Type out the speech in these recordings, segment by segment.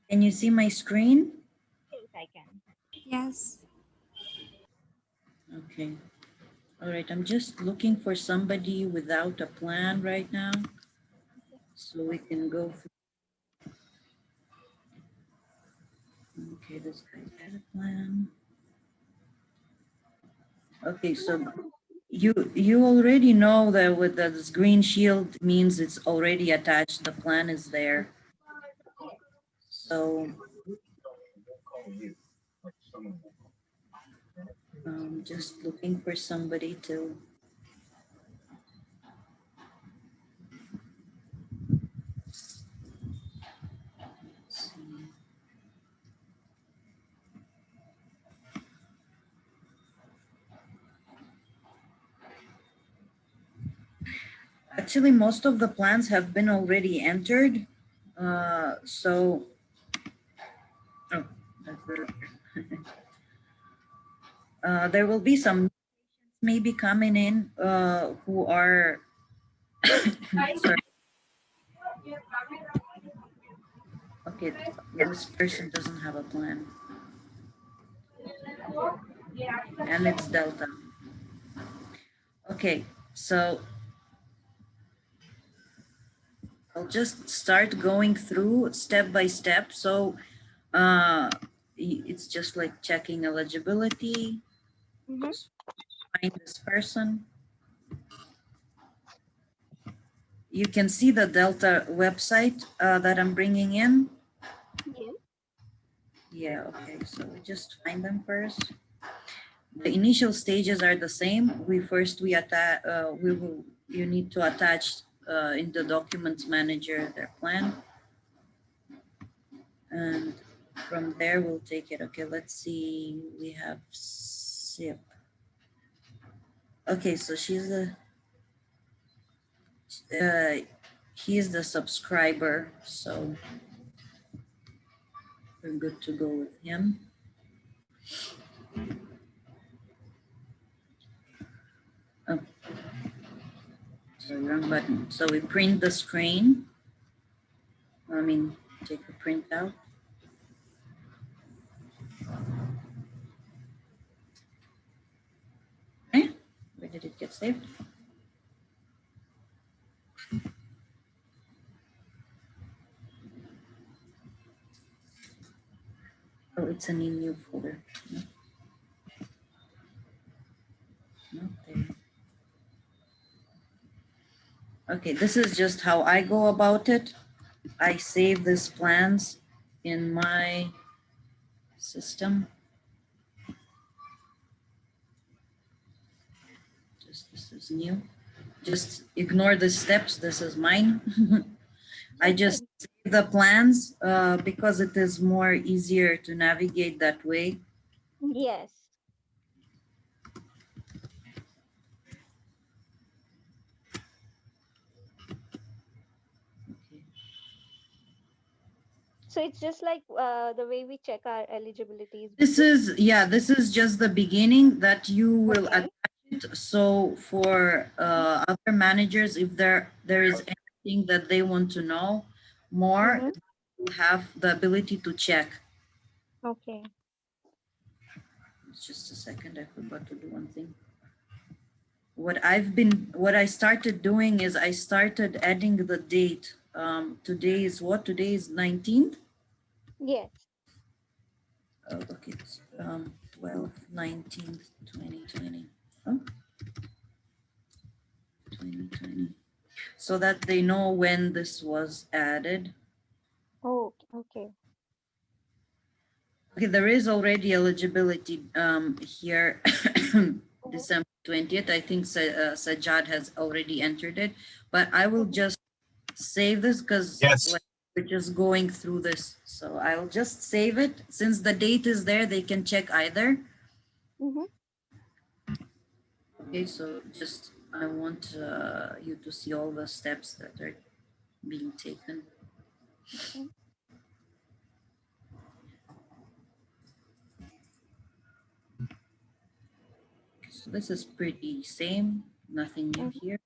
Can you see my screen? Yes, I can. Yes. Okay. All right. I'm just looking for somebody without a plan right now, so we can go through. Okay, this guy's got a plan. Okay, so you already know that with this green shield means it's already attached. The plan is there. So just looking for somebody to. See. Actually, most of the plans have been already entered. So, oh, there will be some maybe coming in who are, sorry, okay, this person doesn't have a plan. And it's Delta. Okay, so I'll just start going through step by step. So it's just like checking eligibility. Mm-hmm. Just find this person. You can see the Delta website that I'm bringing in. Yes. Yeah, okay, so we just find them first. The initial stages are the same. We attach, you need to attach in the documents manager their plan. And from there we'll take it. Okay, let's see, we have SIP. Okay, so she's he's the subscriber, so we're good to go with him. Oh, sorry, wrong button. So we print the screen. I mean, take a print out. Eh? Where did it get saved? Oh, it's an in new folder. No, not there. Okay, this is just how I go about it. I save these plans in my system. Just this is new. Just ignore the steps. This is mine. I just save the plans because it is more easier to navigate that way. Yes. Okay. So it's just like the way we check our eligibilities. This is, yeah, this is just the beginning that you will Okay. attach it. So for other managers, if there is anything that they want to know more, Mm-hmm. you have the ability to check. Okay. It's just a second, I forgot to do one thing. What I started doing is I started adding the date. Today is what? Today is 19th? Yes. Oh, okay, it's 12, 19th, 2020. Oh, 2020. So that they know when this was added. Oh, okay. Okay, there is already eligibility here, December 20th. I think Sajjad has already entered it, but I will just save this because Yes. we're just going through this. So I'll just save it. Since the date is there, they can check either. Mm-hmm. Okay, so just I want you to see all the steps that are being taken. Okay. So this is pretty same, nothing new Mm-hmm. here.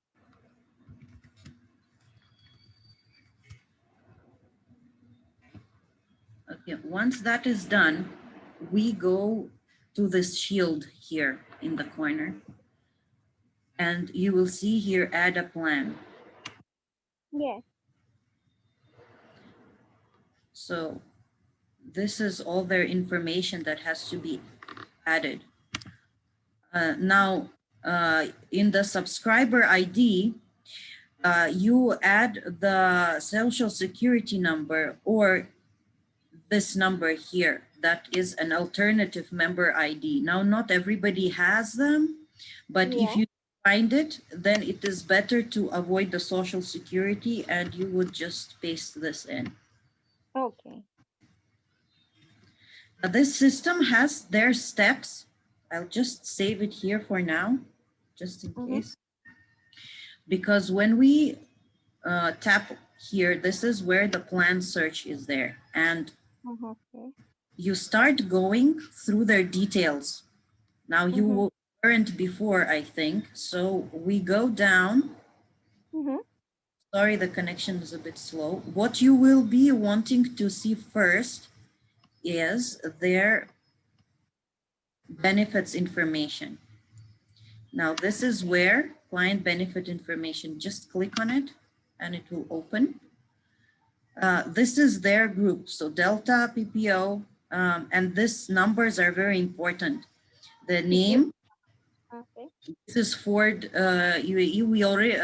Yeah, once that is done, we go to this shield here in the corner, and you will see here, add a plan. Yes. So this is all their information that has to be added. Now, in the subscriber ID, you add the social security number or this number here. That is an alternative member ID. Now, not everybody has them, but if Yeah. you find it, then it is better to avoid the social security and you would just paste this in. Okay. This system has their steps. I'll just save it here for now, just in case. Because when we tap here, this is where the plan search is there. And Okay. you start going through their details. Now you weren't before, I think. So we go down. Sorry, the connection is a bit slow. What you will be wanting to see first is their benefits information. Now this is where client benefit information, just click on it and it will open. This is their group. So Delta, PPO, and these numbers are very important. The name, Okay. this is Ford UAE, we already,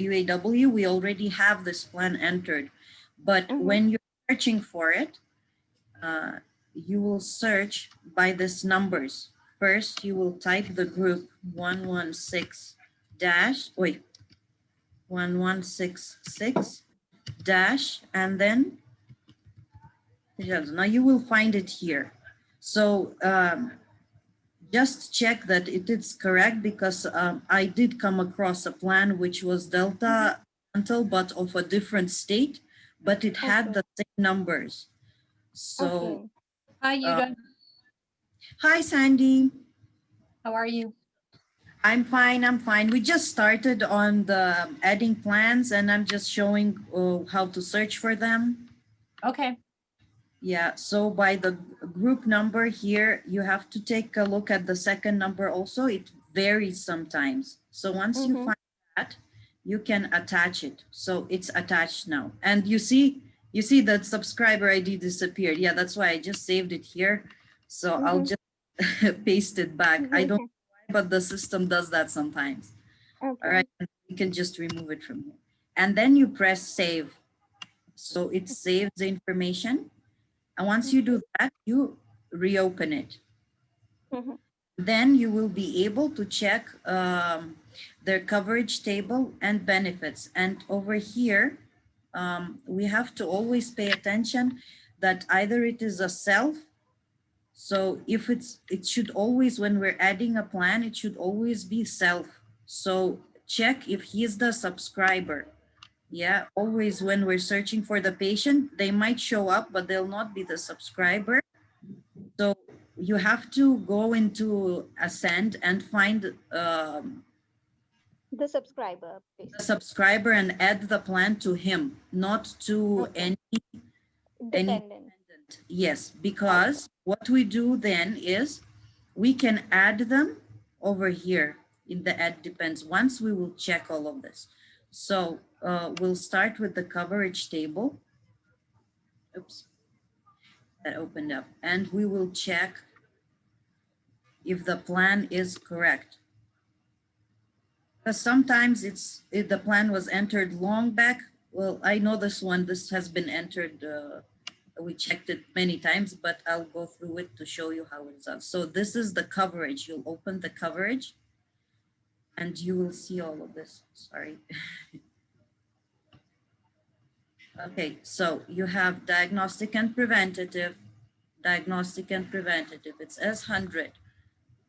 UAW, we already have this plan entered. But when you're searching for it, you will search by these numbers. First, you will type the group 116 dash, wait, 1166 dash, and then now you will find it here. So just check that it is correct, because I did come across a plan which was Delta Dental, but of a different state, but it had the same numbers. So, Hi, Yuda. Hi, Sandy. How are you? I'm fine. I'm fine. We just started on the adding plans, and I'm just showing how to search for them. Okay. Yeah, so by the group number here, you have to take a look at the second number also. It varies sometimes. So once you find that, you can attach it. So it's attached now. And you see that subscriber ID disappeared. Yeah, that's why I just saved it here. So I'll just paste it back. I don't know why, but the system does that sometimes. All right, and you can just remove it from here. And then you press save. So it saves the information. And once you do that, you reopen it. Then you will be able to check their coverage table and benefits. And over here, we have to always pay attention that either it is a self. So if it should always, when we're adding a plan, it should always be self. So check if he's the subscriber. Yeah, always when we're searching for the patient, they might show up, but they'll not be the subscriber. So you have to go into Ascend and find The subscriber. the subscriber and add the plan to him, not to any Dependent. Yes, because what we do then is we can add them over here in the add depends. Once we will check all of this. So we'll start with the coverage table. Oops, that opened up. And we will check if the plan is correct. Because sometimes if the plan was entered long back. Well, I know this one, this has been entered, we checked it many times, but I'll go through it to show you how it's done. So this is the coverage. You'll open the coverage and you will see all of this. Sorry. Okay, so you have diagnostic and preventative, it's as 100.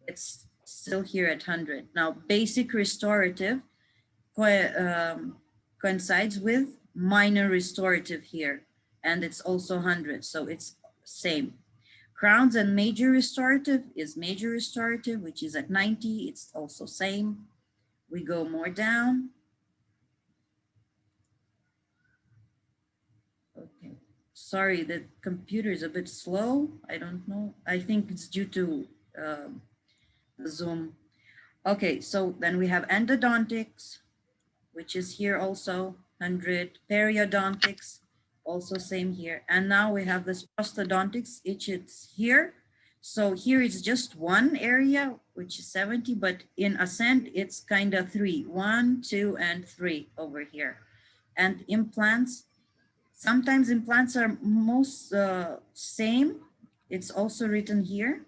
It's still here at 100. Now, basic restorative coincides with minor restorative here, and it's also 100, so it's same. Crowns and major restorative is major restorative, which is at 90. It's also same. We go more down. Okay, sorry, the computer is a bit slow. I don't know. I think it's due to the Zoom. Okay, so then we have endodontics, which is here also 100. Periodontics, also same here. And now we have this prosthodontics, which it's here. So here it's just one area, which is 70, but in Ascend, it's kind of 3, 1, 2, and 3 over here. And implants, sometimes implants are most same. It's also written here,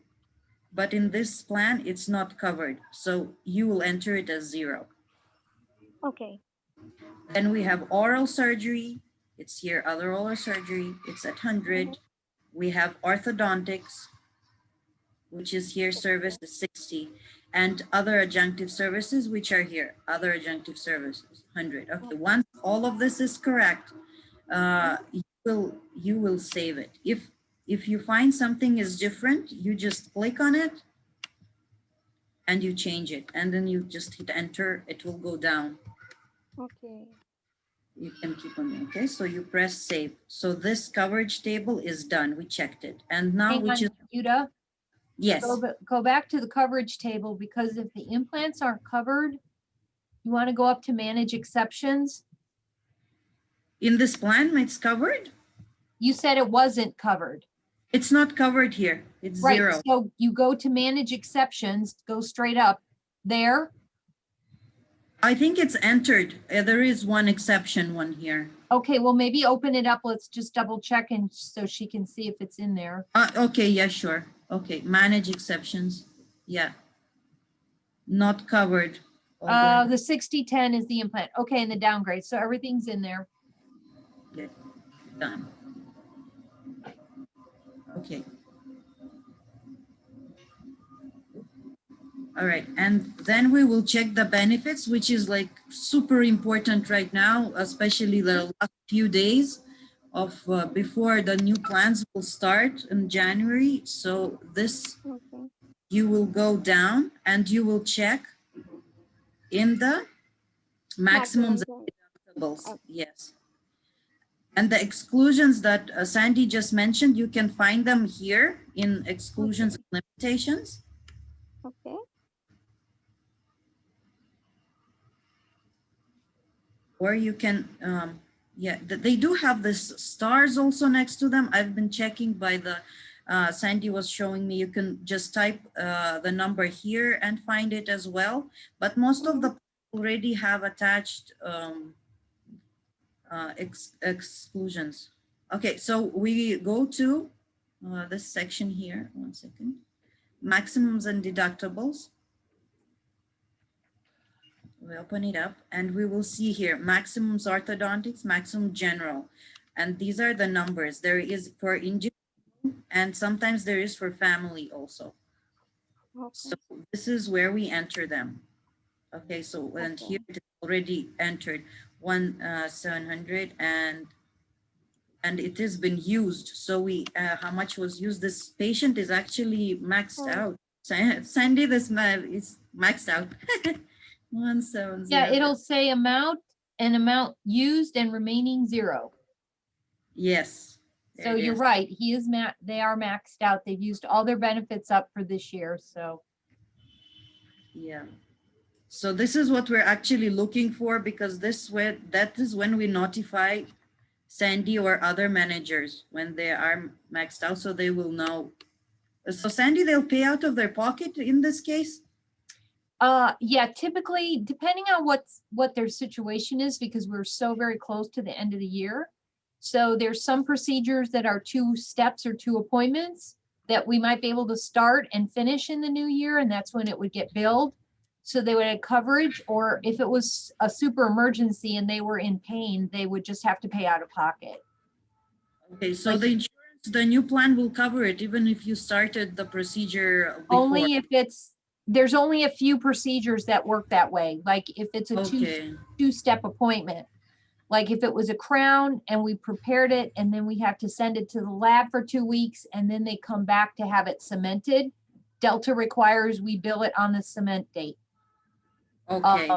but in this plan, it's not covered. So you will enter it as 0. Okay. Then we have oral surgery. It's here, other oral surgery. It's at 100. We have orthodontics, which is here, service is 60. And other adjunctive services, which are here, other adjunctive services, 100. Okay, once all of this is correct, you will save it. If you find something is different, you just click on it and you change it. And then you just hit enter, it will go down. Okay. You can keep on, okay? So you press save. So this coverage table is done. We checked it. And now, Hang which on, is, Yuta, yes, go back to the coverage table, because if the implants aren't covered, you want to go up to manage exceptions. in this plan, it's covered. You said it wasn't covered. It's not covered here. It's Right, 0. so you go to manage exceptions, go straight up there. I think it's entered. There is one exception one here. Okay, well, maybe open it up. Let's just double check and so she can see if it's in there. Okay, yeah, sure. Okay, manage exceptions. Yeah. Not covered. The 6010 is the implant. Okay, and the downgrade. So everything's in there. Okay, done. Okay. All right, and then we will check the benefits, which is like super important right now, especially the last few days of before the new plans will start in January. So this, Okay. you will go down and you will check in the maximums and deductibles. Okay. Yes. And the exclusions that Sandy just mentioned, you can find them here in exclusions and limitations. Okay. Or you can, yeah, they do have this stars also next to them. I've been checking by the, Sandy was showing me, you can just type the number here and find it as well. But most of the already have attached exclusions. Okay, so we go to this section here, 1 second. Maximums and deductibles. We open it up and we will see here, maximums orthodontics, maximum general. And these are the numbers. There is for individual and sometimes there is for family also. Okay. So this is where we enter them. Okay, so and here it is already entered 700 and it has been used. So we, how much was used? This patient is actually maxed out. Sandy, this is maxed out. 170. Yeah, it'll say amount and amount used and remaining 0. Yes. So there it you're is. right. They are maxed out. They've used all their benefits up for this year. So Yeah. So this is what we're actually looking for, because that is when we notify Sandy or other managers when they are maxed out, so they will know. So Sandy, they'll pay out of their pocket in this case? yeah, typically depending on what their situation is, because we're so very close to the end of the year. So there's some procedures that are 2 steps or 2 appointments that we might be able to start and finish in the new year, and that's when it would get billed. So they would have coverage, or if it was a super emergency and they were in pain, they would just have to pay out of pocket. Okay, so the insurance, the new plan will cover it even if you started the procedure before. Only if there's only a few procedures that work that way. Like if it's a Okay, two-step appointment, like if it was a crown and we prepared it and then we have to send it to the lab for 2 weeks and then they come back to have it cemented, Delta requires we bill it on the cement date. okay.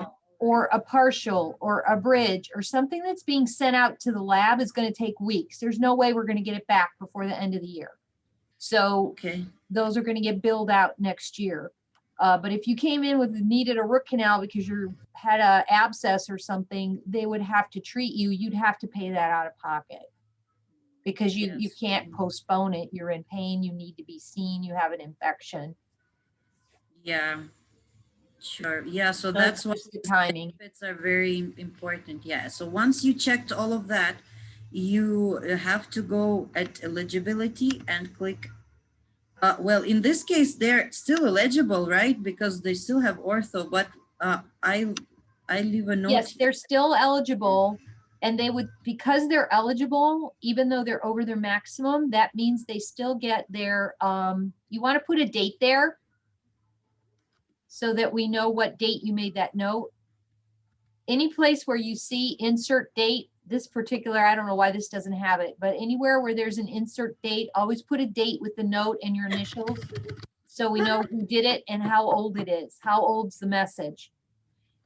or a partial or a bridge or something that's being sent out to the lab is going to take weeks. There's no way we're going to get it back before the end of the year. So Okay, those are going to get billed out next year. But if you came in with needed a root canal because you had a abscess or something, they would have to treat you. You'd have to pay that out of pocket because you Yes. can't postpone it. You're in pain. You need to be seen. You have an infection. yeah, sure. Yeah, so So that's it's why just the timing. benefits are very important. Yeah, so once you checked all of that, you have to go at eligibility and click. Well, in this case, they're still eligible, right? Because they still have ortho, but I leave a note. Yes, they're still eligible. And they would, because they're eligible, even though they're over their maximum, that means they still get their, you want to put a date there so that we know what date you made that note. Any place where you see insert date, this particular, I don't know why this doesn't have it, but anywhere where there's an insert date, always put a date with the note and your initials. So we know who did it and how old it is. How old's the message?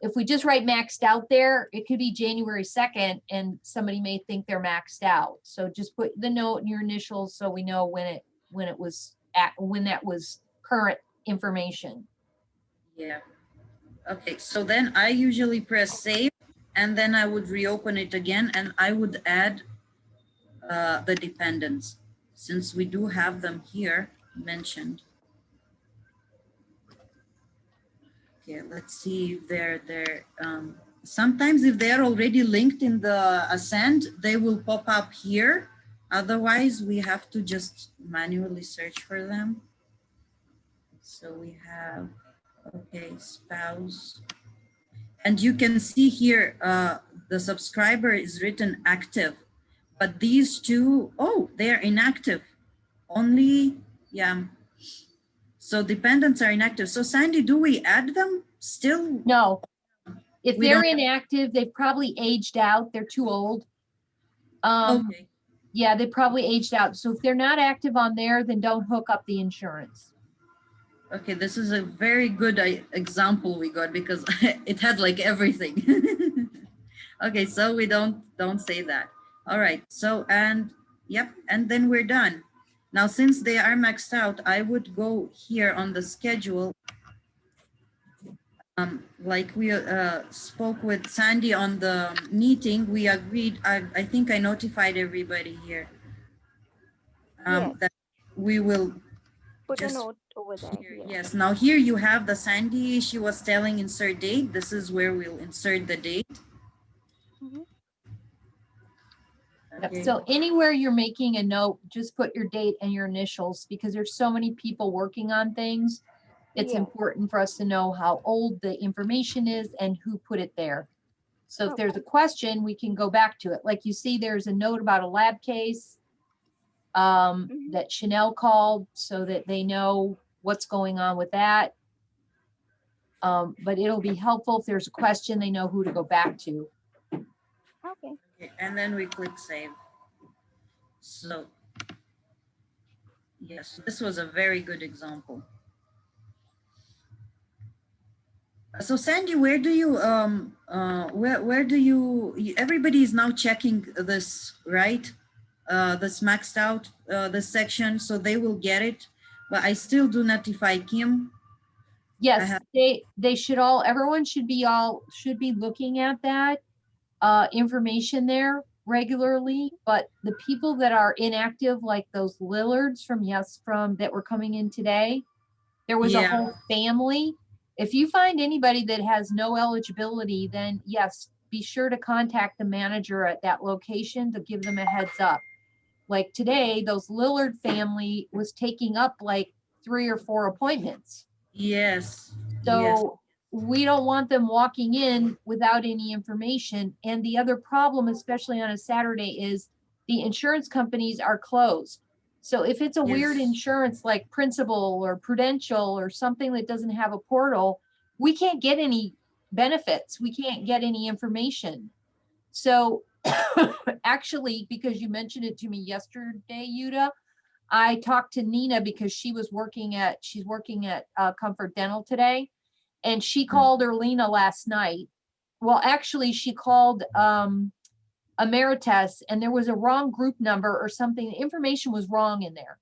If we just write maxed out there, it could be January 2nd and somebody may think they're maxed out. So just put the note and your initials so we know when it was when that was current information. Yeah. Okay, so then I usually press save and then I would reopen it again and I would add the dependents since we do have them here mentioned. Okay, let's see if they're sometimes if they're already linked in the Ascend, they will pop up here. Otherwise, we have to just manually search for them. So we have, okay, spouse. And you can see here, the subscriber is written active, but these two, oh, they are inactive. Only, yeah. So dependents are inactive. So Sandy, do we add them still? No, if We they're don't- inactive, they've probably aged out. They're too old. Okay, Yeah, they probably aged out. So if they're not active on there, then don't hook up the insurance. okay, this is a very good example we got because it had like everything. Okay, so we don't say that. All right, so and yep, and then we're done. Now, since they are maxed out, I would go here on the schedule. Like we spoke with Sandy on the meeting, we agreed, I think I notified everybody here. Yes. That we will Put a just note over there. here, Yes. yes, now here you have the Sandy, she was telling insert date. This is where we'll insert the date. Mhm. Yep. Okay. So anywhere you're making a note, just put your date and your initials because there's so many people working on things. It's Yeah. important for us to know how old the information is and who put it there. So if there's a question, we can go back to it. Like you see, there's a note about a lab case Mhm. that Chanel called so that they know what's going on with that. But it'll be helpful if there's a question, they know who to go back to. Okay. Okay, and then we click save. So, yes, this was a very good example. So Sandy, where do you, where do you, everybody is now checking this, right? This maxed out, this section, so they will get it. But I still do notify Kim. Yes, have- they should all, everyone should be looking at that information there regularly, but the people that are inactive, like those Lillards from that were coming in today, there was a Yeah. whole family. If you find anybody that has no eligibility, then yes, be sure to contact the manager at that location to give them a heads up. Like today, those Lillard family was taking up like 3 or 4 appointments. Yes. Yes. So we don't want them walking in without any information. And the other problem, especially on a Saturday, is the insurance companies are closed. So if it's a weird Yes. insurance like Principal or Prudential or something that doesn't have a portal, we can't get any benefits. We can't get any information. So actually, because you mentioned it to me yesterday, Yuta, I talked to Nina because she's working at Comfort Dental today. And she called Erlina last night well, actually, she called Emeritus and there was a wrong group number or something. The information was wrong in there.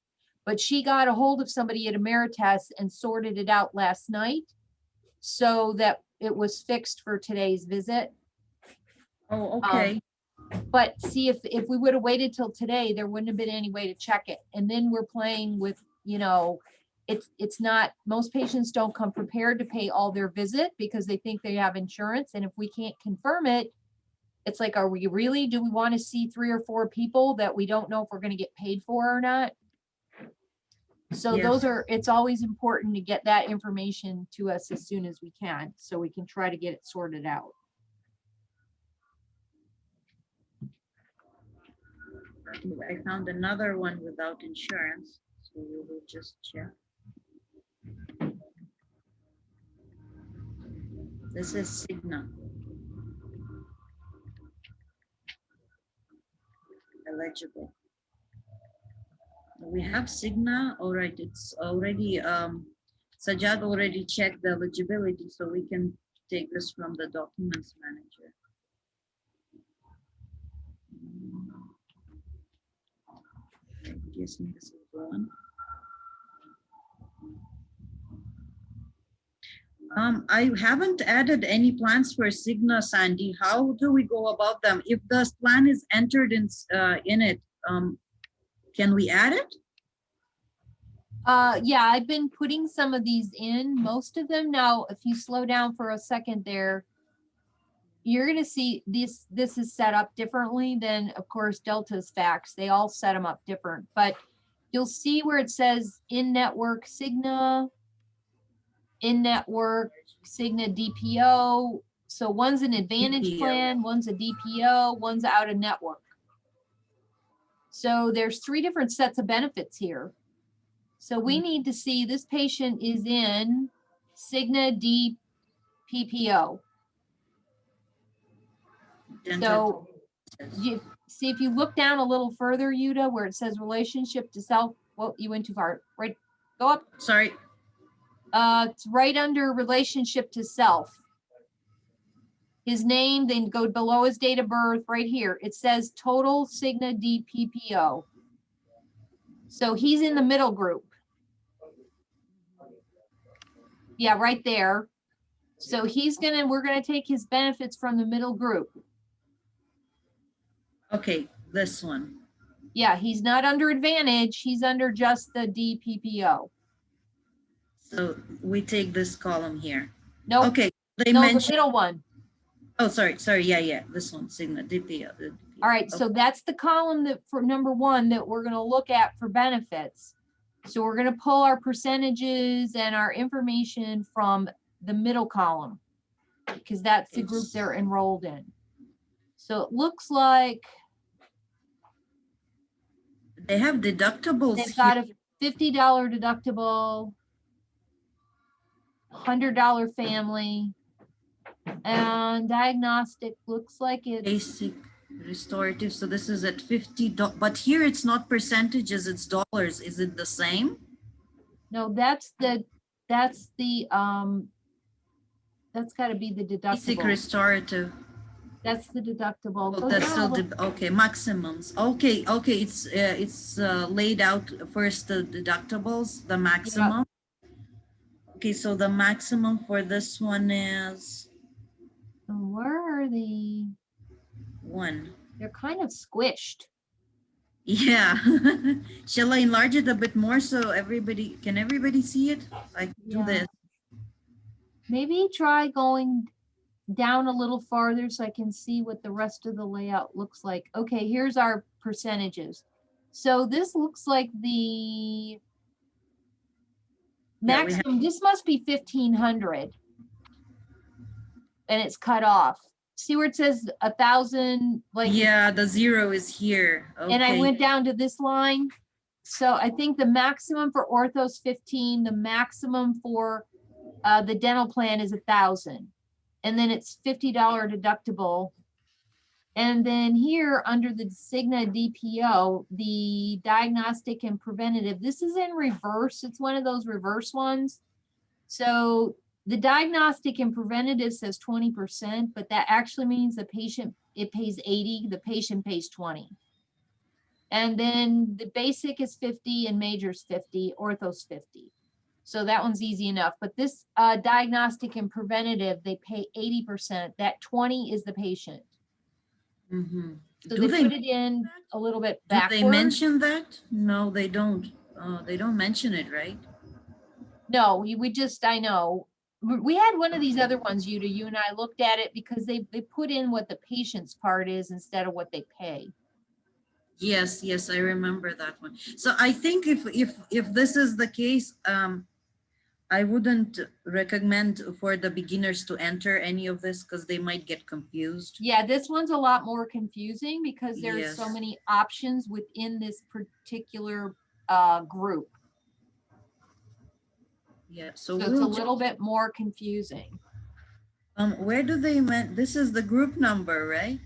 But she got a hold of somebody at Emeritus and sorted it out last night so that it was fixed for today's visit. Oh, okay. But see, if we would have waited till today, there wouldn't have been any way to check it. And then we're playing with, you know, it's not, most patients don't come prepared to pay all their visit because they think they have insurance. And if we can't confirm it, it's like, are we really, do we want to see 3 or 4 people that we don't know if we're going to get paid for or not? So Yes. those are, it's always important to get that information to us as soon as we can, so we can try to get it sorted out. I found another one without insurance, so we will just check. This is Cigna. Eligible. We have Cigna, all right, it's already, Sajad already checked the eligibility, so we can take this from the documents manager. I'm guessing this is the one. I haven't added any plans for Cigna, Sandy. How do we go about them? If the plan is entered in it, can we add it? Yeah, I've been putting some of these in, most of them. Now, if you slow down for a second there, you're gonna see this is set up differently than, of course, Delta's fax. They all set them up different, but you'll see where it says in-network Cigna, in-network Cigna DPO. So one's an Advantage DPO. plan, one's a DPO, one's out of network. So there's 3 different sets of benefits here. So we need to see this patient is in Cigna DPPO. So you see, if you look down a little further, Yuta, where it says relationship to self, well, you went too far, right? Go up. Sorry. It's right under relationship to self. His name, then go below his date of birth, right here. It says total Cigna DPPO. So he's in the middle group. Yeah, right there. So we're gonna take his benefits from the middle group. Okay, this one. Yeah, he's not under Advantage, he's under just the DPPO. So we take this column here. Nope, Okay, they no, the mentioned, middle one. oh, sorry, yeah, this one, Cigna, DPO. the DPO. All right, so that's the column that for number 1 that we're gonna look at for benefits. So we're gonna pull our percentages and our information from the middle column, because that's the group they're enrolled in. So it looks like They have deductibles they've got here. a $50 deductible, $100 family, and diagnostic looks like it's, Basic restorative, so this is at $50, but here it's not percentages, it's dollars. Is it the same? no, that's the that's gotta be the Basic deductible. restorative. That's the deductible. Oh, Go that's down a still, little- okay, maximums. Okay, it's laid out first, the deductibles, the maximum. Okay, so the maximum for this one is Where are they? 1. They're kind of squished. Yeah. Shall I enlarge it a bit more so can everybody see it? I can do Yeah. this. Maybe try going down a little farther so I can see what the rest of the layout looks like. Okay, here's our percentages. So this looks like the Yeah, we have- maximum, this must be 1,500. And it's cut off. See where it says 1,000, like, Yeah, the 0 is here. and I Okay. went down to this line. So I think the maximum for ortho's 15, the maximum for the dental plan is 1,000. And then it's $50 deductible. And then here under the Cigna DPO, the diagnostic and preventative, this is in reverse. It's one of those reverse ones. So the diagnostic and preventative says 20%, but that actually means the patient, it pays 80, the patient pays 20. And then the basic is 50 and major's 50, ortho's 50. So that one's easy enough. But this diagnostic and preventative, they pay 80%. That 20 is the patient. Mhm. So Do they they, put it in a little bit do they backwards. mention that? No, they don't. They don't mention it, right? No, we just, I know. We had one of these other ones, Yuta, you and I looked at it because they put in what the patient's part is instead of what they pay. Yes, yes, I remember that one. So I think if this is the case, I wouldn't recommend for the beginners to enter any of this because they might get confused. Yeah, this one's a lot more confusing because there's so Yes. many options within this particular group. Yeah, so So it's a we'll little bit more confusing. where do they meant, this is the group number, right?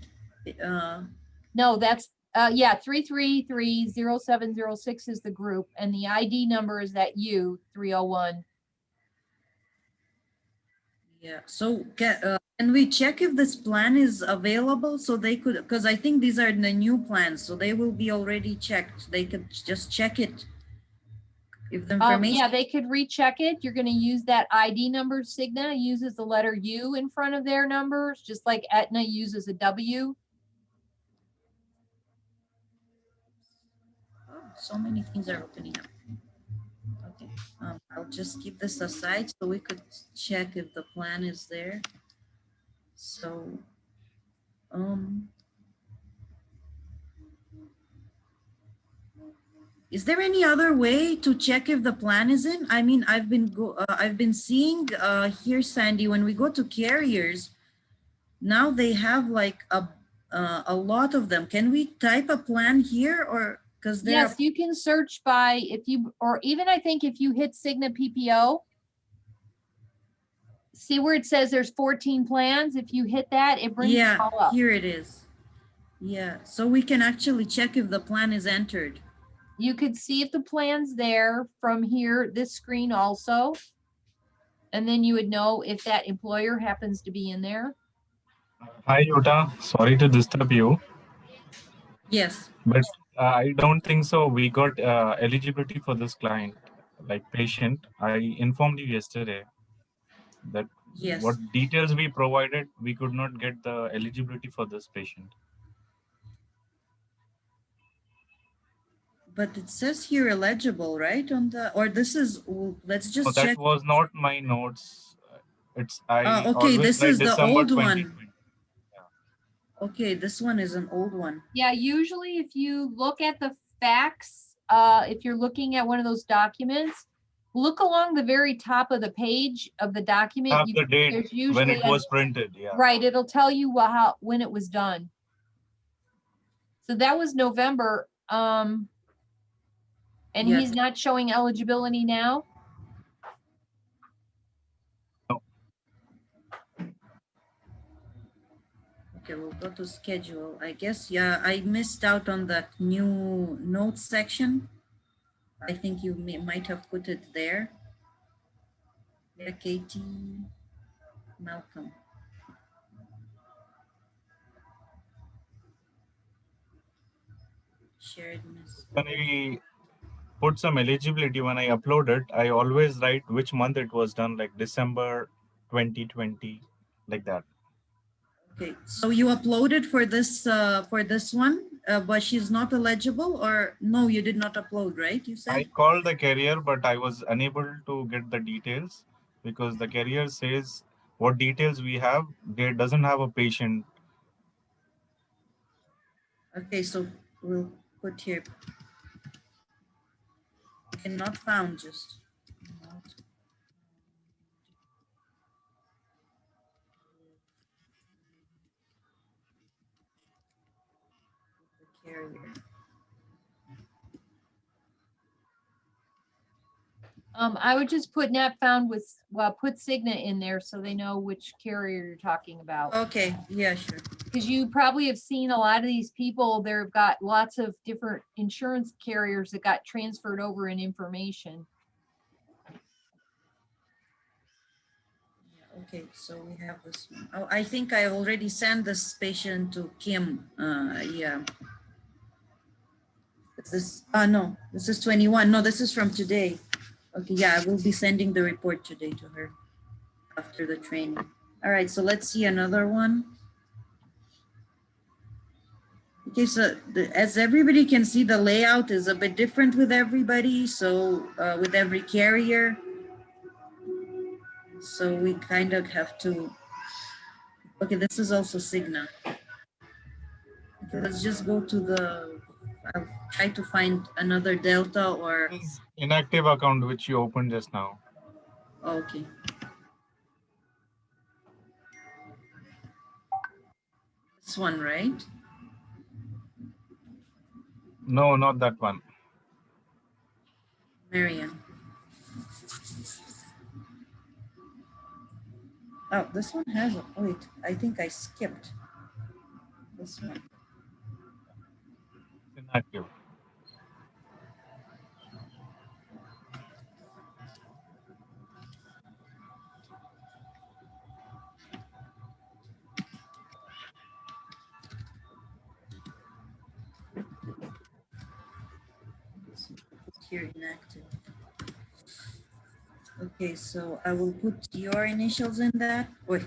No, that's, yeah, 3330706 is the group and the ID number is that U301. Yeah, so can we check if this plan is available so they could, because I think these are the new plans, so they will be already checked. They could just check it. If the information. Yeah, they could recheck it. You're gonna use that ID number. Cigna uses the letter U in front of their numbers, just like Aetna uses a W. Oh, so many things are opening up. Okay, I'll just keep this aside so we could check if the plan is there. So, is there any other way to check if the plan is in? I mean, I've been seeing here, Sandy, when we go to carriers, now they have like a lot of them. Can we type a plan here or because there Yes, you can search by if you, or even I think if you hit Cigna PPO, see where it says there's 14 plans. If you hit that, it brings them all up. Here it is. Yeah, so we can actually check if the plan is entered. You could see if the plan's there from here, this screen also. And then you would know if that employer happens to be in there. Hi, Yuta. Sorry to disturb you, Yes. but I don't think so. We got eligibility for this client, like patient. I informed you yesterday that Yes. what details we provided, we could not get the eligibility for this patient. But it says here eligible, right? On the, or this is, let's So just that check. was not my notes. It's I Okay, always this write is the December old 2020. one. Okay, this one is an old one. Yeah, usually if you look at the facts, if you're looking at one of those documents, look along the very top of the page of the document. Have the date There's when usually it was printed. Yeah. right, it'll tell you when it was done. So that was November, and Yes. he's not showing eligibility now. No. Okay, we'll go to schedule. I guess, yeah, I missed out on that new notes section. I think you might have put it there. Yeah, Katie, Malcolm. Shared miss. When I put some eligibility, when I upload it, I always write which month it was done, like December 2020, like that. Okay, so you uploaded for this one, but she's not eligible, or no, you did not upload, right? You I said? called the carrier, but I was unable to get the details because the carrier says what details we have, they doesn't have a patient. Okay, so we'll put here. Okay, not found, just. Not. The carrier. I would just put not found with, well, put Cigna in there so they know which carrier you're talking about. Okay, yeah, sure. Because you probably have seen a lot of these people, they've got lots of different insurance carriers that got transferred over in information. Okay, so we have this one. Oh, I think I already sent this patient to Kim. Yeah. Is this, no, this is 21. No, this is from today. Okay, yeah, I will be sending the report today to her after the training. All right, so let's see another one. Okay, so as everybody can see, the layout is a bit different with everybody. So with every carrier. So we kind of have to, okay, this is also Cigna. Okay, let's just go to the, I'll try to find another Delta or, This inactive account which you opened just now. okay. This one, right? No, not that one. Marion. Oh, this one has, oh wait, I think I skipped this one. It's inactive. Here inactive. Okay, so I will put your initials in that. Wait.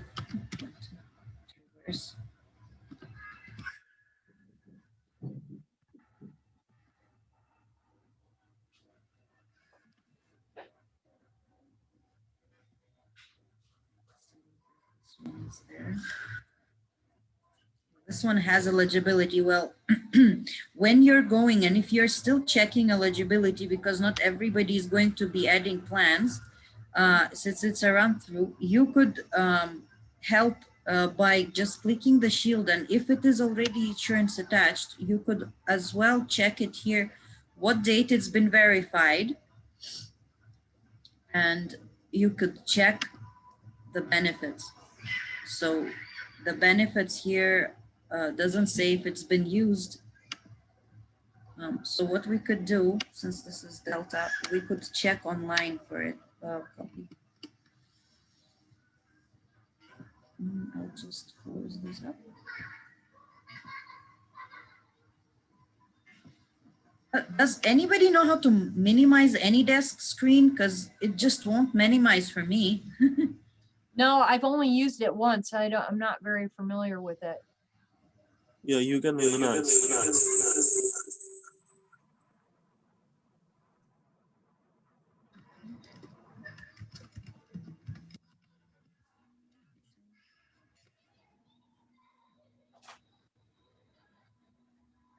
Reverse. This one is there. This one has eligibility. Well, when you're going and if you're still checking eligibility, because not everybody is going to be adding plans, since it's a run through, you could help by just clicking the shield. And if it is already insurance attached, you could as well check it here, what date it's been verified. And you could check the benefits. So the benefits here doesn't say if it's been used. So what we could do, since this is Delta, we could check online for it. Copy. I'll just close this up. Does anybody know how to minimize AnyDesk screen? Because it just won't minimize for me. No, I've only used it once. I'm not very familiar with it. Yeah, you can minimize.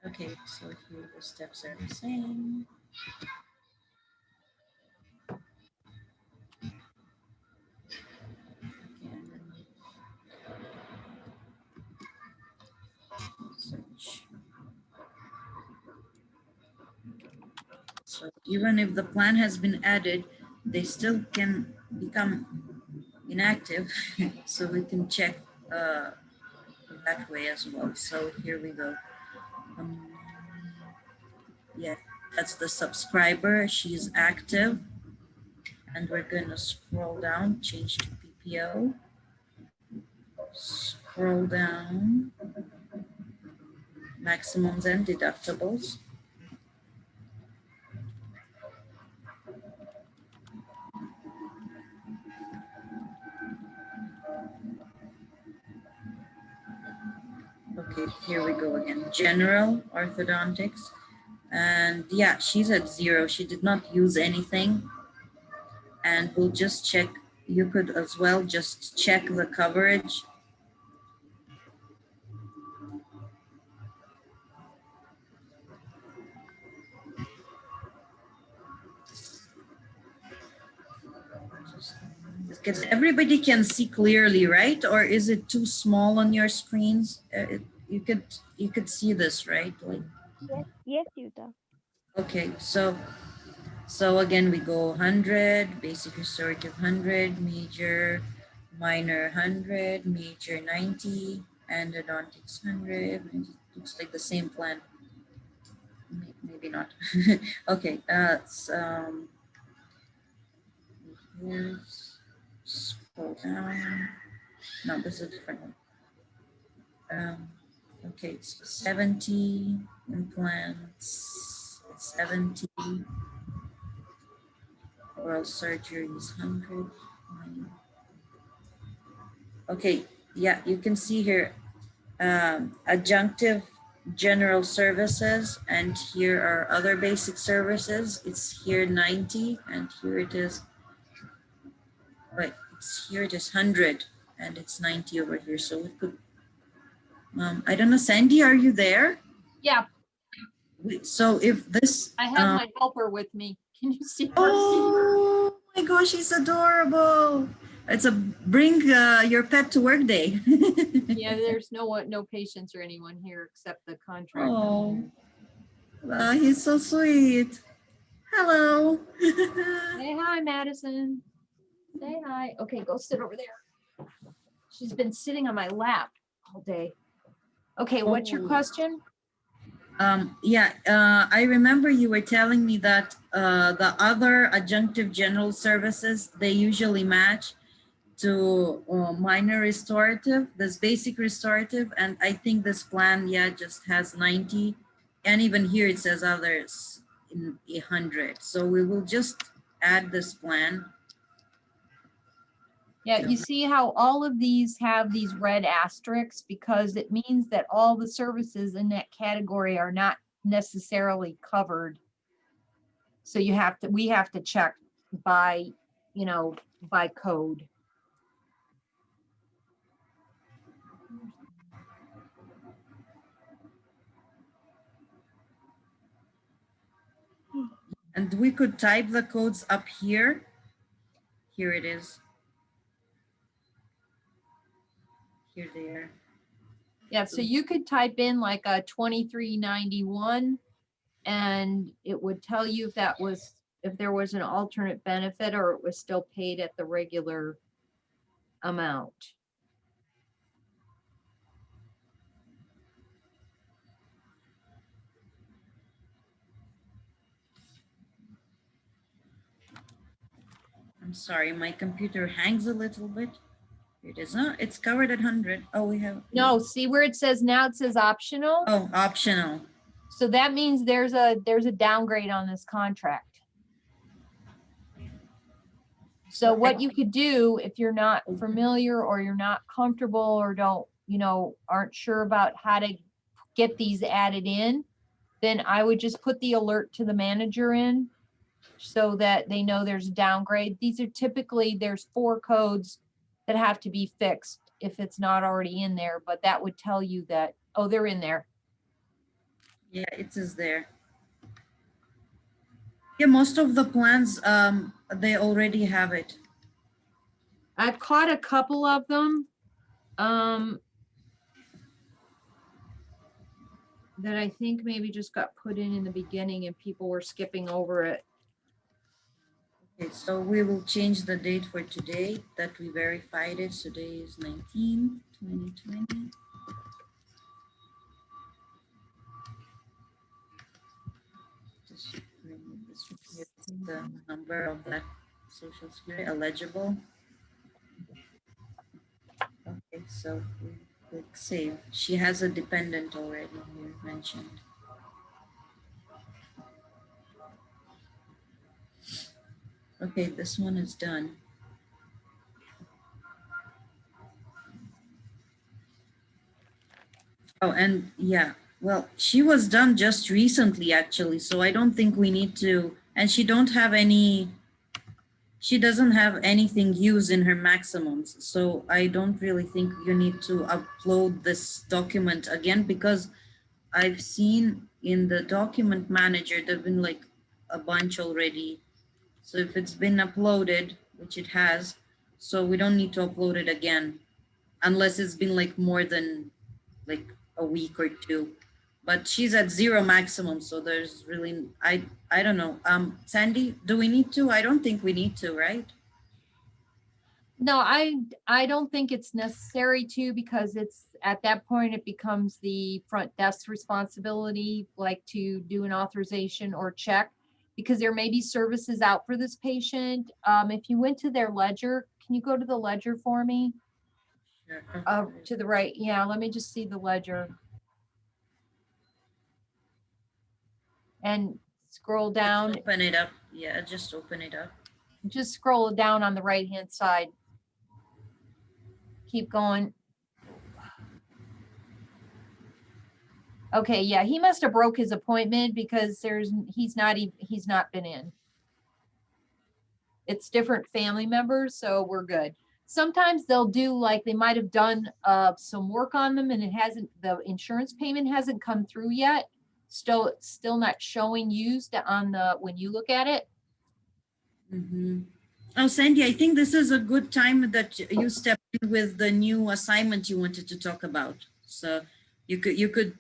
Okay, so here the steps are the same. Search. So even if the plan has been added, they still can become inactive. So we can check that way as well. So here we go. Yeah, that's the subscriber. She's active. And we're gonna scroll down, change to PPO. Scroll down. Maximums and deductibles. Okay, here we go again. General orthodontics. And yeah, she's at 0. She did not use anything. And we'll just check. You could as well just check the coverage. Because everybody can see clearly, right? Or is it too small on your screens? You could see this, right? Like, Yes, Yuta. okay, so again we go 100, basic restorative 100, major, minor 100, major 90, endodontics 100. It looks like the same plan. Maybe not. Okay, here's Scroll down. No, this is a different one. Okay, so 70 implants, 70. Oral surgery is 100. Okay, yeah, you can see here adjunctive general services, and here are other basic services. It's here 90, and here it is. Right, it's here it is 100, and it's 90 over here. So it could. I don't know, Sandy, are you there? Yeah, So if this. I have my helper with me. Can you see her? Oh my gosh, she's adorable. It's a bring your pet to work day. Yeah, there's no patients or anyone here except the contractor. Oh, he's so sweet. Hello. Say hi, Madison. Say hi. Okay, go sit over there. She's been sitting on my lap all day. Okay, what's your question? I remember you were telling me that the other adjunctive general services, they usually match to minor restorative, this basic restorative, and I think this plan, yeah, just has 90, and even here it says others in 100. So we will just add this plan. Yeah, you see how all of these have these red asterisks because it means that all the services in that category are not necessarily covered. So we have to check by, by code. And we could type the codes up here. Here it is. Here they are. Yeah, so you could type in like a 2391 and it would tell you if there was an alternate benefit or it was still paid at the regular amount. I'm sorry, my computer hangs a little bit. Here it is. No, it's covered at 100. Oh, we have. No, see where it says now it says optional. Oh, optional. So that means there's a downgrade on this contract. So what you could do if you're not familiar or you're not comfortable or aren't sure about how to get these added in, then I would just put the alert to the manager in so that they know there's a downgrade. These are typically, there's 4 codes that have to be fixed if it's not already in there, but that would tell you that, oh, they're in there. Yeah, it is there. Yeah, most of the plans, they already have it. I've caught a couple of them that I think maybe just got put in the beginning and people were skipping over it. Okay, so we will change the date for today that we verified it. Today is 19, 2020. Just remove this from here. The number of that social security eligible. Okay, so we click save. She has a dependent already here mentioned. Okay, this one is done. Oh, and yeah, well, she was done just recently actually, so I don't think we need to, and she doesn't have anything used in her maximums. So I don't really think you need to upload this document again because I've seen in the document manager, there've been like a bunch already. So if it's been uploaded, which it has, so we don't need to upload it again unless it's been like more than like a week or 2. But she's at 0 maximum, so there's really, I don't know. Sandy, do we need to? I don't think we need to, right? No, I don't think it's necessary to, because it's at that point, it becomes the front desk's responsibility, like to do an authorization or check, because there may be services out for this patient. If you went to their ledger, can you go to the ledger for me? Sure. To the right, yeah, let me just see the ledger. And scroll down, Open it up. Yeah, just open it up. just scroll down on the right-hand side. Keep going. Okay, yeah, he must have broke his appointment because he's not been in. It's different family members, so we're good. Sometimes they'll do like they might have done some work on them and the insurance payment hasn't come through yet. Still not showing used on when you look at it. Mhm. Oh, Sandy, I think this is a good time that you stepped in with the new assignment you wanted to talk about. So you could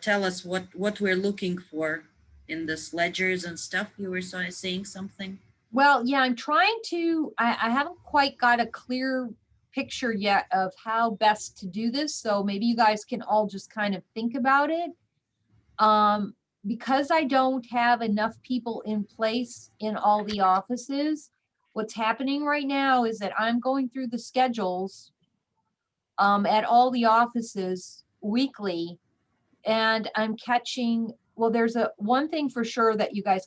tell us what we're looking for in this ledgers and stuff. You were saying something. Well, yeah, I'm trying to, I haven't quite got a clear picture yet of how best to do this. So maybe you guys can all just kind of think about it. Because I don't have enough people in place in all the offices, what's happening right now is that I'm going through the schedules at all the offices weekly, and I'm catching, well, there's one thing for sure that you guys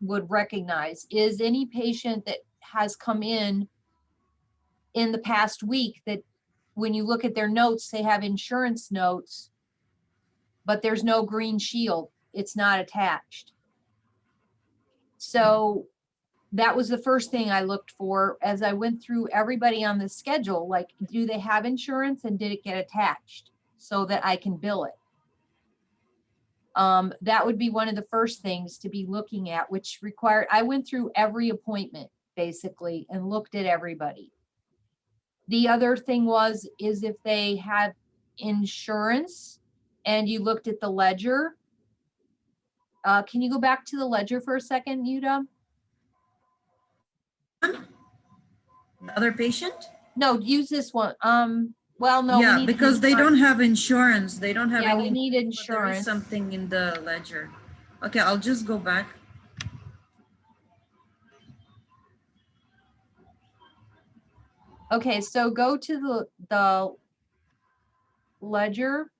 would recognize is any patient that has come in the past week that when you look at their notes, they have insurance notes, but there's no green shield. It's not attached. So that was the first thing I looked for as I went through everybody on the schedule, like, do they have insurance and did it get attached so that I can bill it? That would be one of the first things to be looking at, which required, I went through every appointment basically and looked at everybody. The other thing is if they had insurance and you looked at the ledger. Can you go back to the ledger for a second, Yuda? The other patient? No, use this one. Well, no. Yeah, because they don't have insurance. They don't have Yeah, any. we need But there insurance. is something in the ledger. Okay, I'll just go back. Okay, so go to the ledger.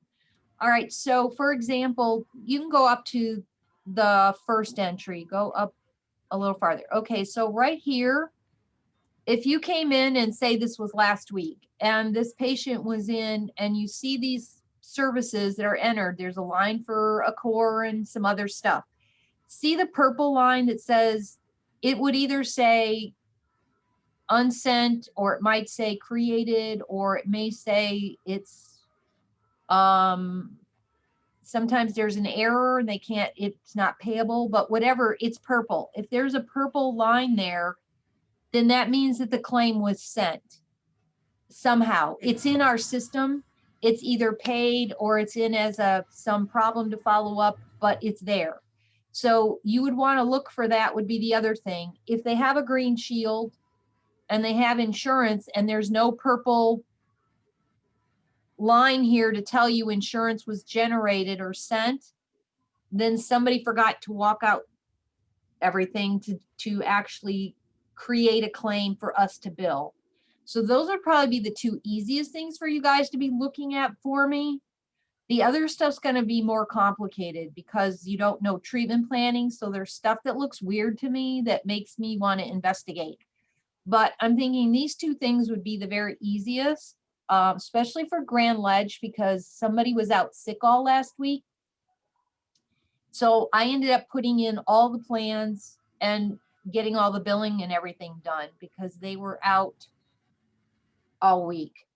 All right, so for example, you can go up to the first entry, go up a little farther. Okay, so right here, if you came in and say this was last week and this patient was in and you see these services that are entered, there's a line for a core and some other stuff. See the purple line that says, it would either say unsent, or it might say created, or it may say it's, sometimes there's an error and it's not payable, but whatever, it's purple. If there's a purple line there, then that means that the claim was sent somehow. It's in our system. It's either paid or it's in as some problem to follow up, but it's there. So you would want to look for that would be the other thing. If they have a green shield and they have insurance and there's no purple line here to tell you insurance was generated or sent, then somebody forgot to walk out everything to actually create a claim for us to bill. So those would probably be the two easiest things for you guys to be looking at for me. The other stuff's going to be more complicated because you don't know treatment planning. So there's stuff that looks weird to me that makes me want to investigate. But I'm thinking these two things would be the very easiest, especially for Grand Ledge, because somebody was out sick all last week. So I ended up putting in all the plans and getting all the billing and everything done because they were out all week.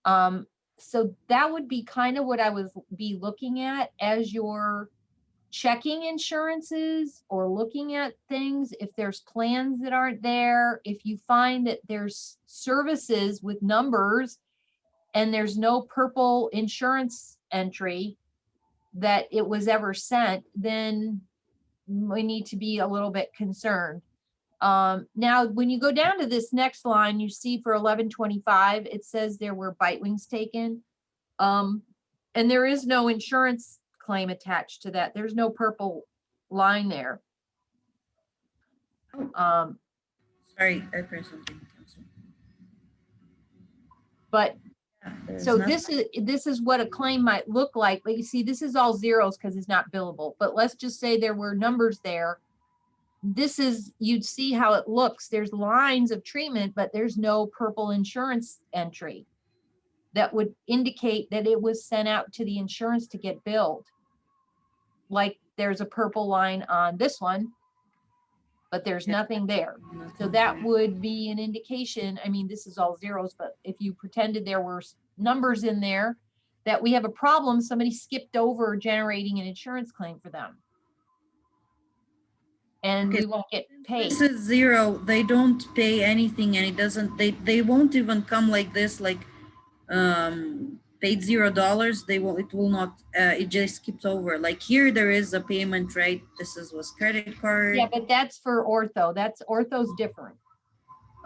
So that would be kind of what I would be looking at as you're checking insurances or looking at things. If there's plans that aren't there, if you find that there's services with numbers and there's no purple insurance entry that it was ever sent, then we need to be a little bit concerned. Now, when you go down to this next line, you see for 1125, it says there were bite wings taken. And there is no insurance claim attached to that. There's no purple line there. Sorry, I pressed something. But There's so not- this is what a claim might look like, but you see, this is all zeros because it's not billable, but let's just say there were numbers there. This is, you'd see how it looks. There's lines of treatment, but there's no purple insurance entry that would indicate that it was sent out to the insurance to get billed. Like there's a purple line on this one, but there's Yeah. nothing there. So nothing that there. would be an indication, I mean, this is all zeros, but if you pretended there were numbers in there that we have a problem, somebody skipped over generating an insurance claim for them. And Okay, we won't get paid. This is zero. They don't pay anything, and it doesn't. They won't even come like this. Like paid $0. They will. It will not. It just skips over. Like here, there is a payment, right? This was credit card. Yeah, but that's for ortho. Ortho's different.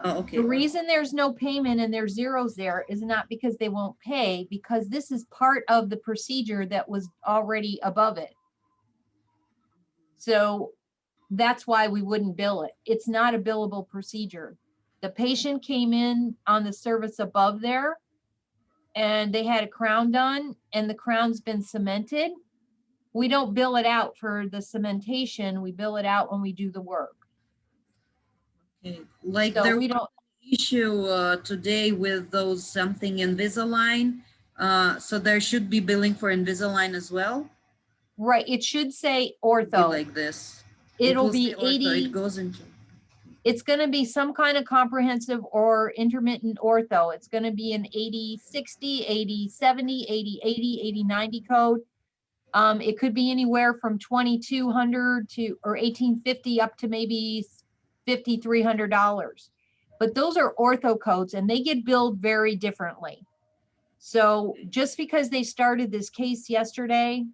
Oh, okay. The reason there's no payment and there's zeros there is not because they won't pay, because this is part of the procedure that was already above it. So that's why we wouldn't bill it. It's not a billable procedure. The patient came in on the service above there and they had a crown done and the crown's been cemented. We don't bill it out for the cementation. We bill it out when we do the work. Okay. Like So there we was don't, an issue today with those something Invisalign. So there should be billing for Invisalign as well. right, it should say Be ortho. like this. It'll will be say ortho. 80. It goes into. It's gonna be some kind of comprehensive or intermittent ortho. It's gonna be an 80-60, 80-70, 80-80, 80-90 code. It could be anywhere from 2,200 to, or 1,850 up to maybe $5,300. But those are ortho codes and they get billed very differently. So just because they started this case yesterday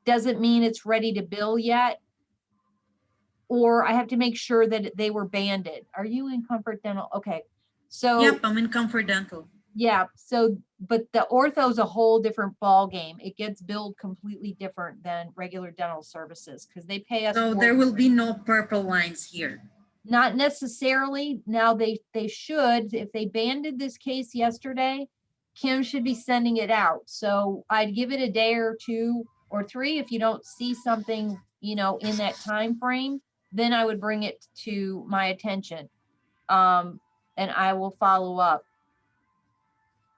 doesn't mean it's ready to bill yet. Or I have to make sure that they were banded. Are you in Comfort Dental? Okay. So Yep, I'm in Comfort Dental. yeah, so, but the ortho's a whole different ball game. It gets billed completely different than regular dental services because they pay us. So more there for will it. be no purple lines here. Not necessarily. Now they should, if they banded this case yesterday, Kim should be sending it out. So I'd give it a day or 2 or 3. If you don't see something, you know, in that time frame, then I would bring it to my attention. And I will follow up.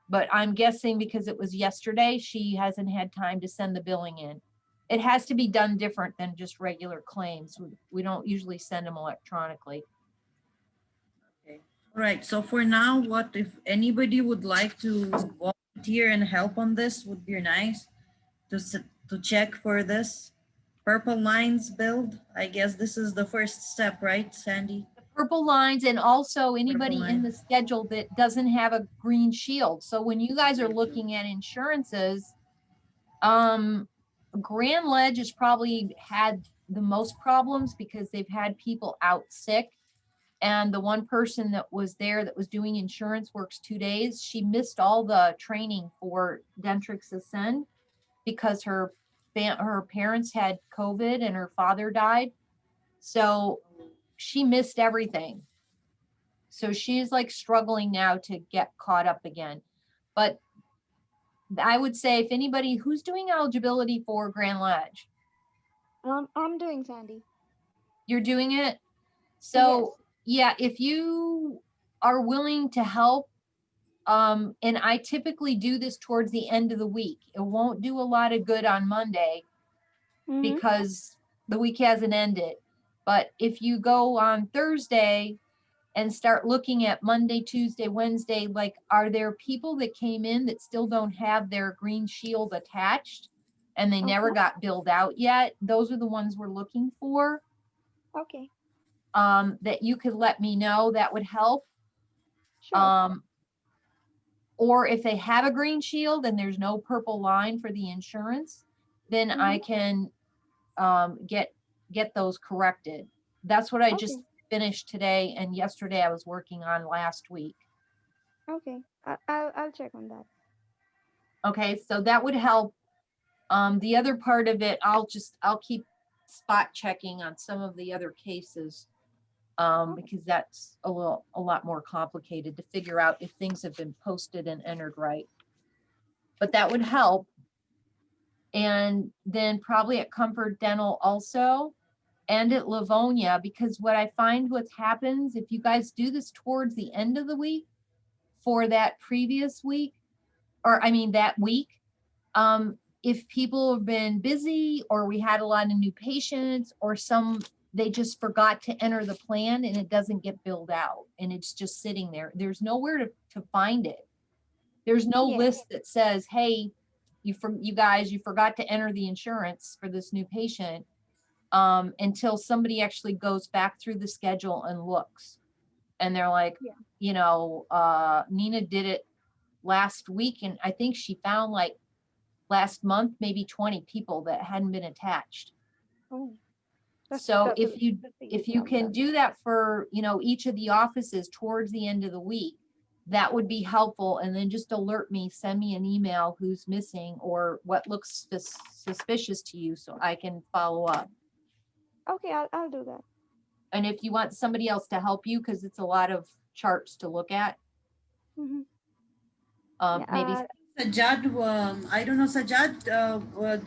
But I'm guessing because it was yesterday, she hasn't had time to send the billing in. It has to be done different than just regular claims. We don't usually send them electronically. Okay. All right. So for now, what if anybody would like to volunteer and help on this would be nice to check for this purple lines build. I guess this is the first step, right, Sandy? Purple lines and also anybody in line. the schedule that doesn't have a green shield. So when you guys are Green shield. looking at insurances, Grand Ledge has probably had the most problems because they've had people out sick. And the one person that was there that was doing insurance works 2 days. She missed all the training for Dentrix Ascend because her parents had COVID and her father died. So she missed everything. So she's like struggling now to get caught up again. But I would say if anybody who's doing eligibility for Grand Ledge, I'm doing, Sandy. you're doing it. So yeah, if you are willing to help, and I typically do this towards the end of the week. It won't do a lot of good on Monday Mhm. because the week hasn't ended. But if you go on Thursday and start looking at Monday, Tuesday, Wednesday, like, are there people that came in that still don't have their green shield attached and they never Okay. got billed out yet? Those are the ones we're looking for. Okay, That you could let me know, that would help. sure. Or if they have a green shield and there's no purple line for the insurance, then I can get those corrected. That's what I just Okay. finished today, and yesterday I was working on last week. Okay, I'll check on that. Okay, so that would help. The other part of it, I'll keep spot checking on some of the other cases. because that's a lot more complicated to figure out if things have been posted and entered right. But that would help. And then probably at Comfort Dental also, and at Livonia, because what I find what happens, if you guys do this towards the end of the week for that previous week, or I mean that week, if people have been busy or we had a lot of new patients or they just forgot to enter the plan and it doesn't get billed out and it's just sitting there. There's nowhere to find it. There's no Yeah. list that says, hey, you guys, you forgot to enter the insurance for this new patient, until somebody actually goes back through the schedule and looks. And they're like, Yeah. you know, Nina did it last week and I think she found like last month, maybe 20 people that hadn't been attached. Oh, that's- So that's if a- you that's a if good you number. can do that for, you know, each of the offices towards the end of the week, that would be helpful. And then just alert me, send me an email who's missing or what looks suspicious to you so I can follow up. Okay, I'll do that. And if you want somebody else to help you, because it's a lot of charts to look at, Mhm. Yeah, maybe Sajad, I don't know, Sajad,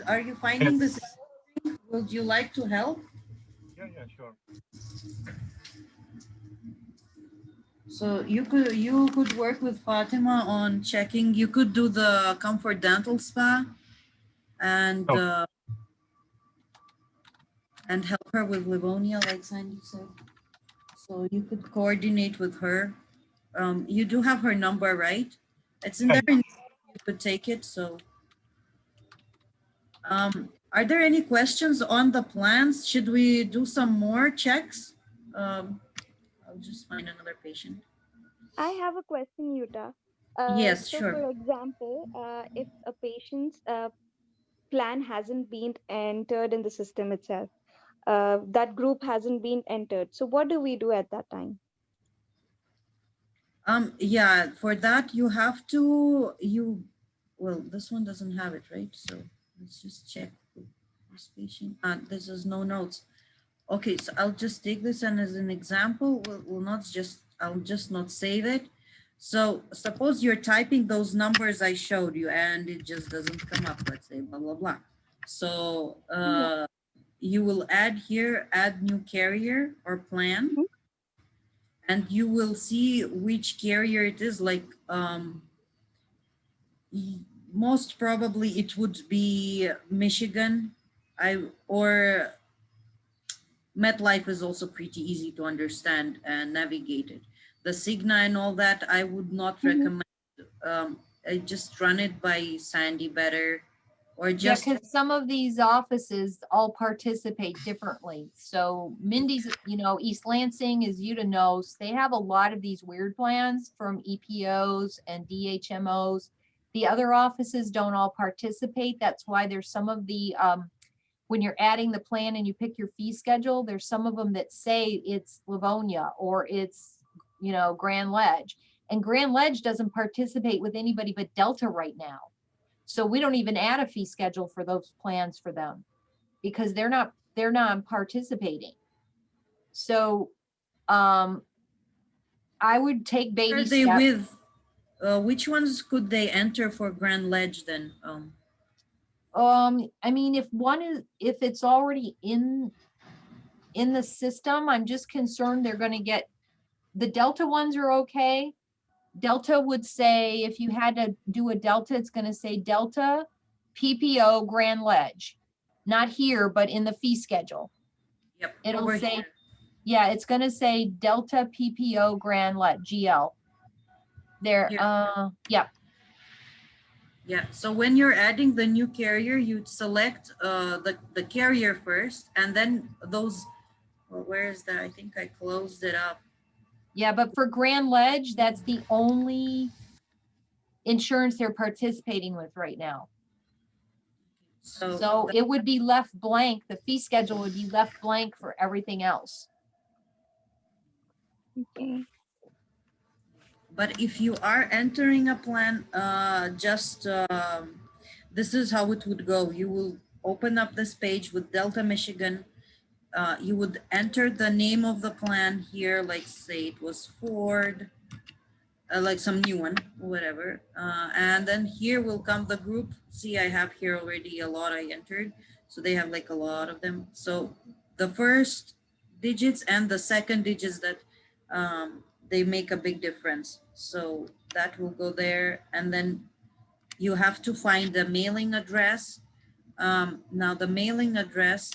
are you finding this? Yes. Would you like to help? Yeah, sure. So you could work with Fatima on checking. You could do the Comfort Dental Spa and Okay. and help her with Livonia, like Sandy said. So you could coordinate with her. You do have her number, right? It's in Yeah, there. You could take it. So, are there any questions on the plans? Should we do some more checks? I'll just find another patient. I have a question, Yuta. Yes, So sure. for example, if a patient's plan hasn't been entered in the system itself, that group hasn't been entered. So what do we do at that time? Yeah, for that you have to, well, this one doesn't have it, right? So let's just check this patient. This is no notes. Okay, so I'll just take this and as an example, I'll just not save it. So suppose you're typing those numbers I showed you and it just doesn't come up, let's say, blah, blah, blah. So you will add here, add new carrier or plan. Mhm. And you will see which carrier it is. Like most probably it would be Michigan. Or MetLife is also pretty easy to understand and navigate it. The Cigna and all that, I would not Mhm. recommend. I just run it by Sandy better, or yeah, just because some of these offices all participate differently. So Mindy's, you know, East Lansing is Udanos. They have a lot of these weird plans from EPOs and DHMOs. The other offices don't all participate. That's why there's some of the, when you're adding the plan and you pick your fee schedule, there's some of them that say it's Livonia or it's, you know, Grand Ledge. And Grand Ledge doesn't participate with anybody but Delta right now. So we don't even add a fee schedule for those plans for them because they're not participating. So I would take baby are they steps. with? Which ones could they enter for Grand Ledge then? I mean, if it's already in the system, I'm just concerned they're going to get, the Delta ones are okay. Delta would say, if you had to do a Delta, it's going to say Delta PPO Grand Ledge, not here, but in the fee schedule. Yep. It'll over say, here. yeah, it's going to say Delta PPO Grand Ledge GL. There, Here. yeah. Yeah, so when you're adding the new carrier, you'd select the carrier first, and then those, well, where is that? I think I closed it up. Yeah, but for Grand Ledge, that's the only insurance they're participating with right now. So it would be left blank. The fee schedule would be left blank for everything else. Okay. But if you are entering a plan, this is how it would go. You will open up this page with Delta Michigan. you would enter the name of the plan here, like say it was Ford, like some new one, whatever. And then here will come the group. See, I have here already a lot I entered. So they have like a lot of them. So the first digits and the second digits that they make a big difference. So that will go there. And then you have to find the mailing address. Now the mailing address,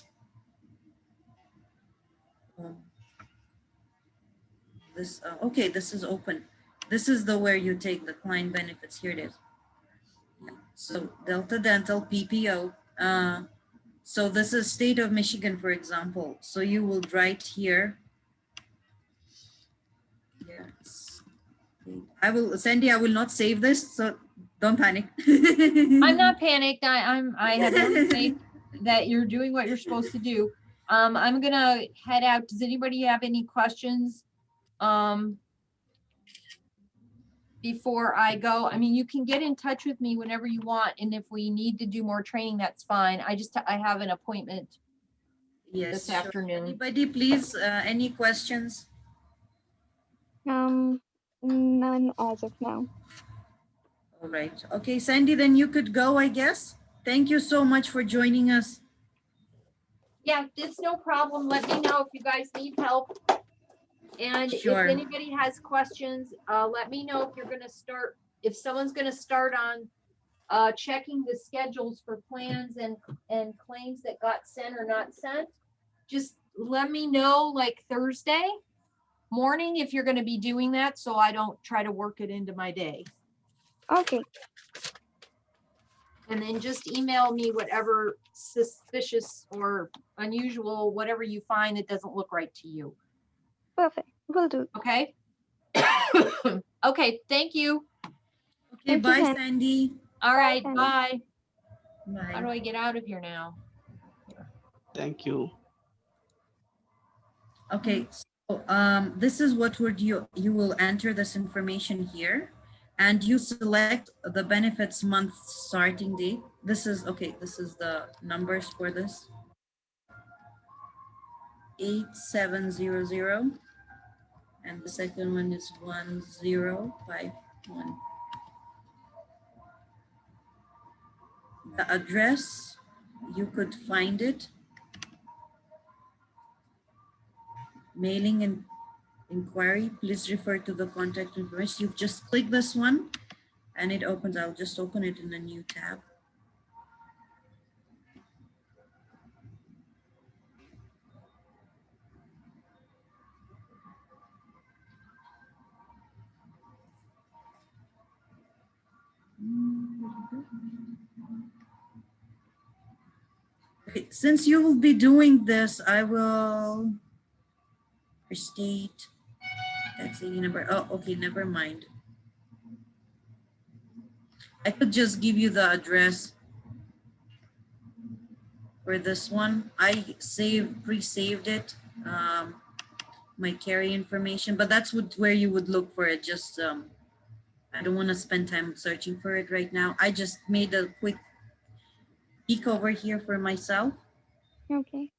okay, this is open. This is the where you take the client benefits. Here it is. So Delta Dental PPO. So this is state of Michigan, for example. So you will write here. Yes. I will, Sandy, I will not save this, so don't panic. I'm not panicked. I have no faith that you're doing what you're supposed to do. I'm gonna head out. Does anybody have any questions? Before I go, I mean, you can get in touch with me whenever you want. And if we need to do more training, that's fine. I have an appointment Yes. this sure. afternoon. Anybody, please, any questions? None as of now. All right. Okay, Sandy, then you could go, I guess. Thank you so much for joining us. Yeah, it's no problem. Let me know if you guys need help. And Sure. if anybody has questions, let me know if you're gonna start, if someone's gonna start on checking the schedules for plans and claims that got sent or not sent. Just let me know like Thursday morning if you're gonna be doing that, so I don't try to work it into my day. Okay. And then just email me whatever suspicious or unusual, whatever you find that doesn't look right to you. Perfect. Will do. Okay? Okay, thank you. Okay, Thank you, bye, Sandy. Sandy. All right, Sandy. bye. How do Bye. I get out of here now? Thank you. Okay, so this is what would you will enter this information here, and you select the benefits month starting date. This is okay. This is the numbers for this. 8700, and the second one is 1051. The address, you could find it. Mailing and inquiry, please refer to the contact information. You just click this one and it opens. I'll just open it in a new tab. Okay, since you will be doing this, I will state tax ID number. Oh, okay, never mind. I could just give you the address for this one. I pre-saved it, my carry information, but that's where you would look for it. Just I don't want to spend time searching for it right now. I just made a quick peek over here for myself. Okay.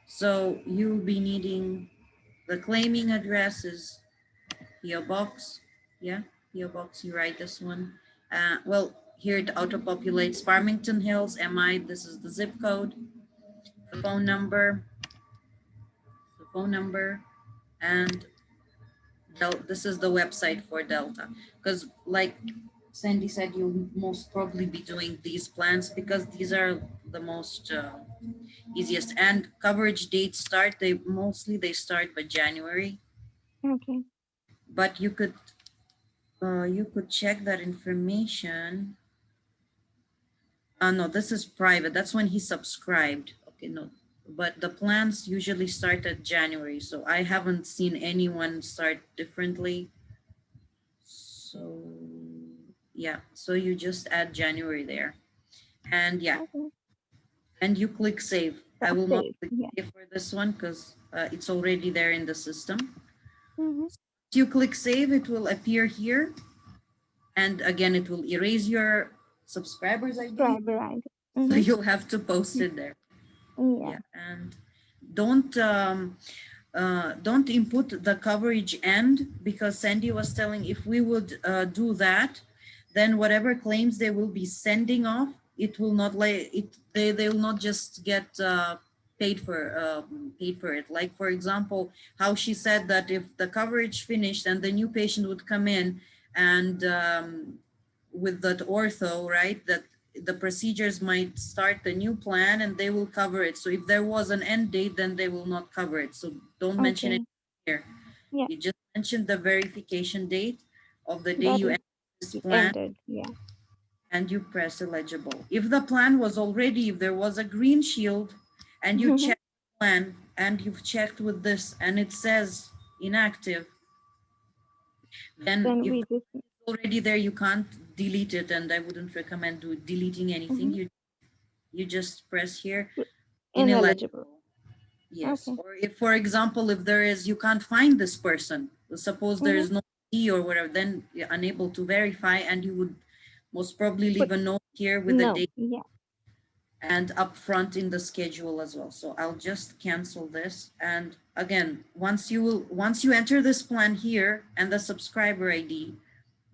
So you'll be needing the claiming address is PO Box. Yeah, PO Box, you write this one. Well, here it auto-populates Farmington Hills, MI, this is the zip code, the phone number, and this is the website for Delta. Because like Sandy said, you'll most probably be doing these plans because these are the most easiest, and coverage dates start, they start by January, Okay. but you could check that information. No, this is private. That's when he subscribed. Okay, no, but the plans usually start at January. So I haven't seen anyone start differently. So yeah, so you just add January there. And yeah, Okay. and you click save. I will not Save, click yeah. save for this one because it's already there in the system. Mm-hmm. If you click save, it will appear here. And again, it will erase your subscribers ID. Subscriber ID. So Mm-hmm. you'll have to post it there. Yeah. Yeah. And don't input the coverage end, because Sandy was telling if we would do that, then whatever claims they will be sending off, it will not they will not just get paid for it. Like, for example, how she said that if the coverage finished and the new patient would come in and with that ortho, right, that the procedures might start the new plan and they will cover it. So if there was an end date, then they will not cover it. So don't mention it Okay. here. Yeah. You just mentioned the verification date of the day That you is enter this plan, ended. Yeah. and you press eligible. If the plan was already, if there was a green shield and you check the plan and you've checked with this and it says inactive, then Then if we just it's already there, you can't delete it, and I wouldn't recommend deleting anything. You just press here, ineligible. Yes. Okay. Or if, for example, if there is, you can't find this person, suppose there is no key or whatever, then you're unable to verify, and you would most probably leave a note here with a No. date Yeah. and up front in the schedule as well. So I'll just cancel this. And again, once you enter this plan here and the subscriber ID,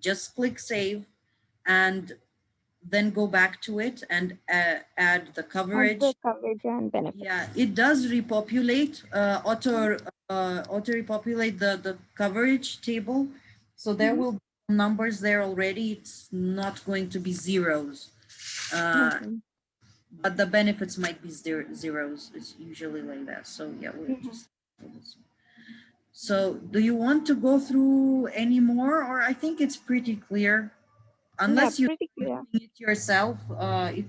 just click save and then go back to it and add the coverage. The coverage and benefits. Yeah, it does repopulate, auto repopulate the coverage table. So there will be numbers there already. It's not going to be zeros. Okay. But the benefits might be zeros. It's usually like that. So yeah, we're just. So do you want to go through any more, or I think it's pretty clear, unless you pretty clear. doing it yourself. If